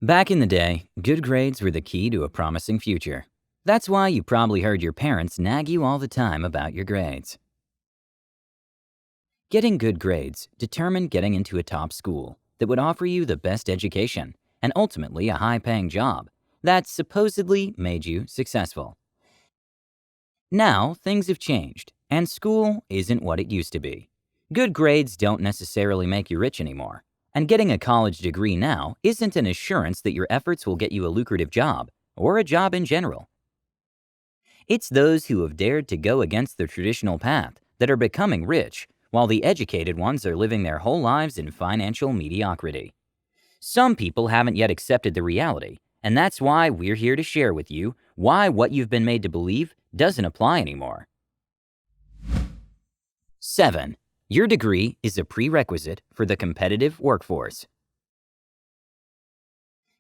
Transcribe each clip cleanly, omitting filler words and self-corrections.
Back in the day, good grades were the key to a promising future. That's why you probably heard your parents nag you all the time about your grades. Getting good grades determined getting into a top school that would offer you the best education and ultimately a high-paying job that supposedly made you successful. Now, things have changed, and school isn't what it used to be. Good grades don't necessarily make you rich anymore, and getting a college degree now isn't an assurance that your efforts will get you a lucrative job or a job in general. It's those who have dared to go against the traditional path that are becoming rich, while the educated ones are living their whole lives in financial mediocrity. Some people haven't yet accepted the reality, and that's why we're here to share with you why what you've been made to believe doesn't apply anymore. 7. Your degree is a prerequisite for the competitive workforce.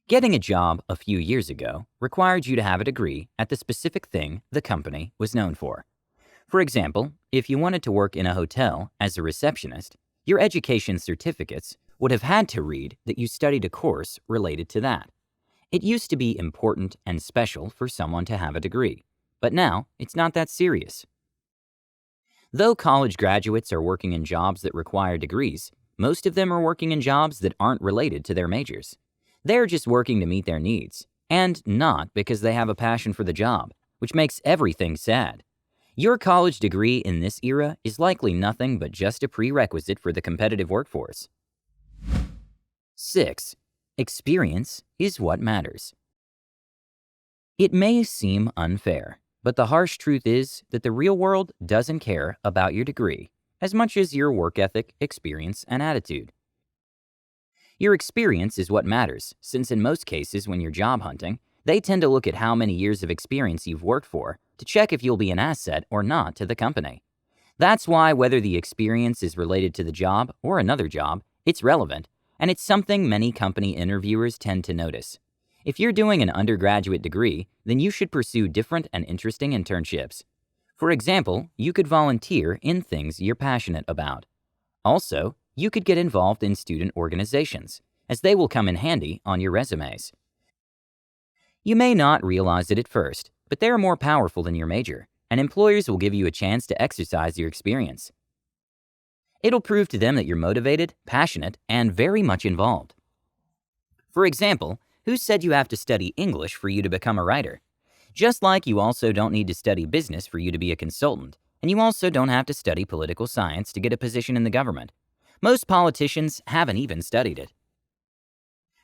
Getting a job a few years ago required you to have a degree at the specific thing the company was known for. For example, if you wanted to work in a hotel as a receptionist, your education certificates would have had to read that you studied a course related to that. It used to be important and special for someone to have a degree, but now it's not that serious. Though college graduates are working in jobs that require degrees, most of them are working in jobs that aren't related to their majors. They're just working to meet their needs, and not because they have a passion for the job, which makes everything sad. Your college degree in this era is likely nothing but just a prerequisite for the competitive workforce. 6. Experience is what matters. It may seem unfair, but the harsh truth is that the real world doesn't care about your degree as much as your work ethic, experience, and attitude. Your experience is what matters, since in most cases when you're job hunting, they tend to look at how many years of experience you've worked for to check if you'll be an asset or not to the company. That's why whether the experience is related to the job or another job, it's relevant, and it's something many company interviewers tend to notice. If you're doing an undergraduate degree, then you should pursue different and interesting internships. For example, you could volunteer in things you're passionate about. Also, you could get involved in student organizations, as they will come in handy on your resumes. You may not realize it at first, but they are more powerful than your major, and employers will give you a chance to exercise your experience. It'll prove to them that you're motivated, passionate, and very much involved. For example, who said you have to study English for you to become a writer? Just like you also don't need to study business for you to be a consultant, and you also don't have to study political science to get a position in the government. Most politicians haven't even studied it.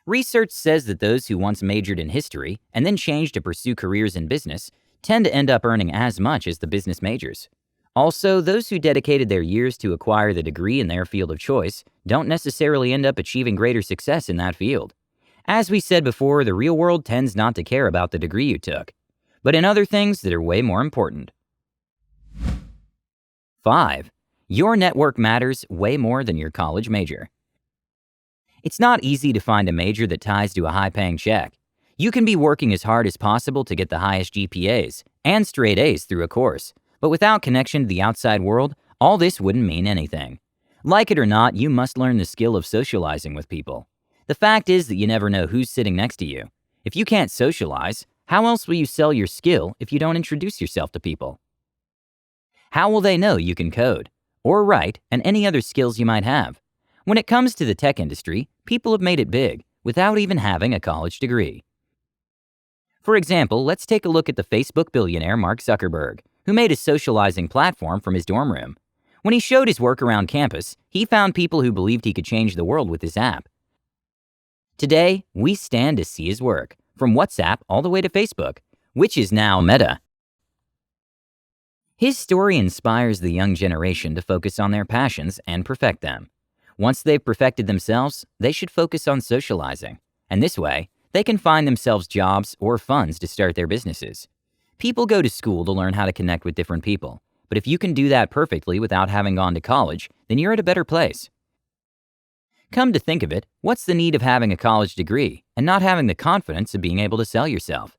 Research says that those who once majored in history and then changed to pursue careers in business tend to end up earning as much as the business majors. Also, those who dedicated their years to acquire the degree in their field of choice don't necessarily end up achieving greater success in that field. As we said before, the real world tends not to care about the degree you took, but in other things that are way more important. 5. Your network matters way more than your college major. It's not easy to find a major that ties to a high-paying check. You can be working as hard as possible to get the highest GPAs and straight A's through a course, but without connection to the outside world, all this wouldn't mean anything. Like it or not, you must learn the skill of socializing with people. The fact is that you never know who's sitting next to you. If you can't socialize, how else will you sell your skill if you don't introduce yourself to people? How will they know you can code, or write, and any other skills you might have? When it comes to the tech industry, people have made it big without even having a college degree. For example, let's take a look at the Facebook billionaire Mark Zuckerberg, who made a socializing platform from his dorm room. When he showed his work around campus, he found people who believed he could change the world with his app. Today, we stand to see his work, from WhatsApp all the way to Facebook, which is now Meta. His story inspires the young generation to focus on their passions and perfect them. Once they've perfected themselves, they should focus on socializing, and this way, they can find themselves jobs or funds to start their businesses. People go to school to learn how to connect with different people, but if you can do that perfectly without having gone to college, then you're at a better place. Come to think of it, what's the need of having a college degree and not having the confidence of being able to sell yourself?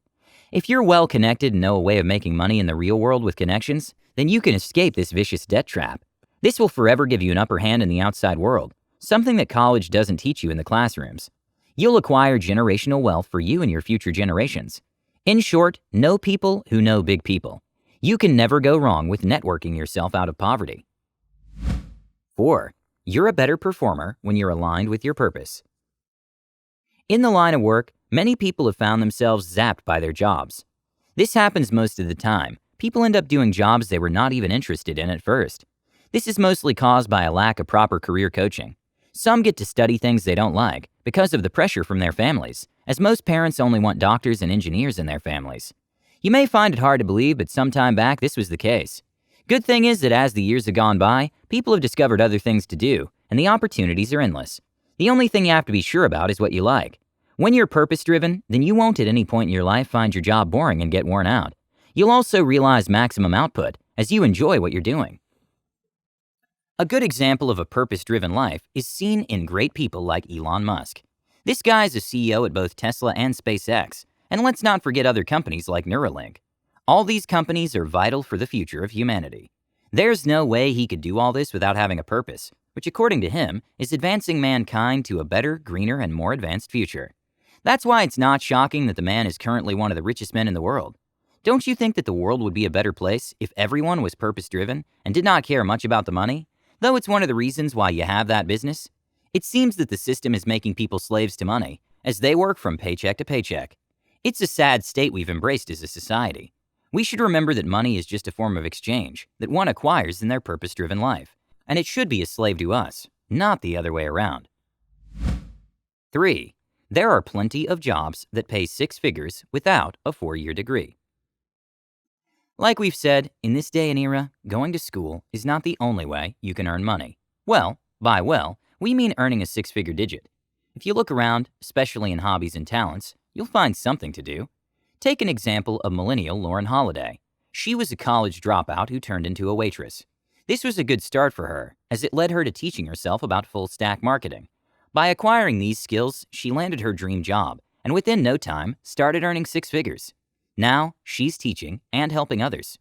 If you're well connected and know a way of making money in the real world with connections, then you can escape this vicious debt trap. This will forever give you an upper hand in the outside world, something that college doesn't teach you in the classrooms. You'll acquire generational wealth for you and your future generations. In short, know people who know big people. You can never go wrong with networking yourself out of poverty. 4. You're a better performer when you're aligned with your purpose. In the line of work, many people have found themselves zapped by their jobs. This happens most of the time. People end up doing jobs they were not even interested in at first. This is mostly caused by a lack of proper career coaching. Some get to study things they don't like because of the pressure from their families, as most parents only want doctors and engineers in their families. You may find it hard to believe, but some time back this was the case. Good thing is that as the years have gone by, people have discovered other things to do, and the opportunities are endless. The only thing you have to be sure about is what you like. When you're purpose-driven, then you won't at any point in your life find your job boring and get worn out. You'll also realize maximum output as you enjoy what you're doing. A good example of a purpose-driven life is seen in great people like Elon Musk. This guy is a CEO at both Tesla and SpaceX, and let's not forget other companies like Neuralink. All these companies are vital for the future of humanity. There's no way he could do all this without having a purpose, which according to him is advancing mankind to a better, greener, and more advanced future. That's why it's not shocking that the man is currently one of the richest men in the world. Don't you think that the world would be a better place if everyone was purpose-driven and did not care much about the money? Though it's one of the reasons why you have that business. It seems that the system is making people slaves to money, as they work from paycheck to paycheck. It's a sad state we've embraced as a society. We should remember that money is just a form of exchange that one acquires in their purpose-driven life, and it should be a slave to us, not the other way around. 3. There are plenty of jobs that pay 6 figures without a 4-year degree. Like we've said, in this day and era, going to school is not the only way you can earn money. Well, by well, we mean earning a 6-figure digit. If you look around, especially in hobbies and talents, you'll find something to do. Take an example of millennial Lauren Holiday. She was a college dropout who turned into a waitress. This was a good start for her, as it led her to teaching herself about full-stack marketing. By acquiring these skills, she landed her dream job, and within no time, started earning 6 figures. Now, she's teaching and helping others.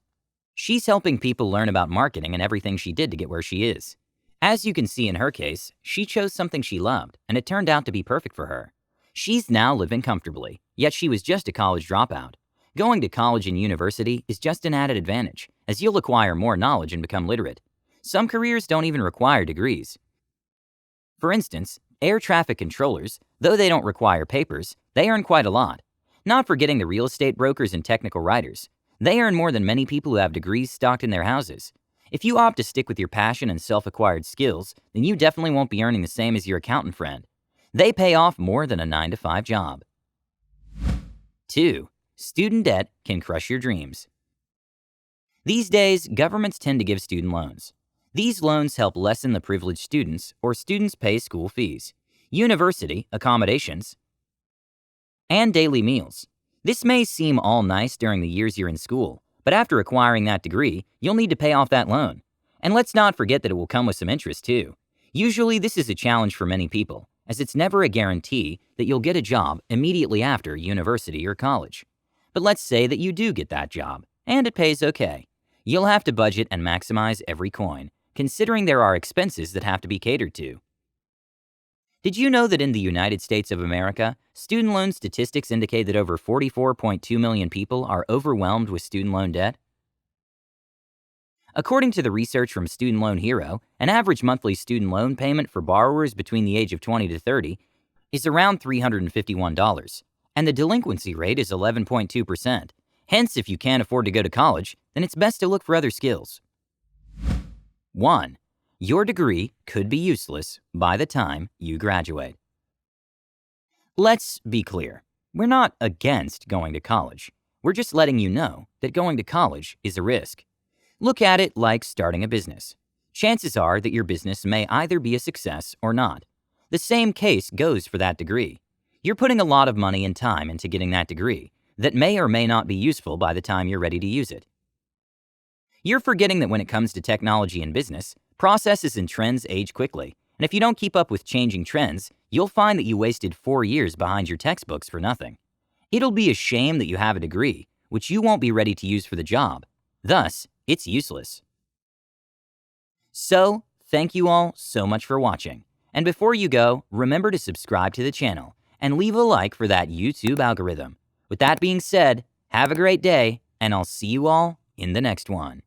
She's helping people learn about marketing and everything she did to get where she is. As you can see in her case, she chose something she loved, and it turned out to be perfect for her. She's now living comfortably, yet she was just a college dropout. Going to college and university is just an added advantage, as you'll acquire more knowledge and become literate. Some careers don't even require degrees. For instance, air traffic controllers, though they don't require papers, they earn quite a lot. Not forgetting the real estate brokers and technical writers. They earn more than many people who have degrees stocked in their houses. If you opt to stick with your passion and self-acquired skills, then you definitely won't be earning the same as your accountant friend. They pay off more than a 9-to-5 job. 2. Student debt can crush your dreams. These days, governments tend to give student loans. These loans help lessen the privileged students or students pay school fees, university accommodations, and daily meals. This may seem all nice during the years you're in school, but after acquiring that degree, you'll need to pay off that loan. And let's not forget that it will come with some interest too. Usually this is a challenge for many people, as it's never a guarantee that you'll get a job immediately after university or college. But let's say that you do get that job, and it pays okay. You'll have to budget and maximize every coin, considering there are expenses that have to be catered to. Did you know that in the United States of America, student loan statistics indicate that over 44.2 million people are overwhelmed with student loan debt? According to the research from Student Loan Hero, an average monthly student loan payment for borrowers between the age of 20 to 30 is around $351, and the delinquency rate is 11.2%. Hence, if you can't afford to go to college, then it's best to look for other skills. 1. Your degree could be useless by the time you graduate. Let's be clear. We're not against going to college. We're just letting you know that going to college is a risk. Look at it like starting a business. Chances are that your business may either be a success or not. The same case goes for that degree. You're putting a lot of money and time into getting that degree that may or may not be useful by the time you're ready to use it. You're forgetting that when it comes to technology and business, processes and trends age quickly, and if you don't keep up with changing trends, you'll find that you wasted 4 years behind your textbooks for nothing. It'll be a shame that you have a degree, which you won't be ready to use for the job. Thus, it's useless. So, thank you all so much for watching. And before you go, remember to subscribe to the channel and leave a like for that YouTube algorithm. With that being said, have a great day, and I'll see you all in the next one.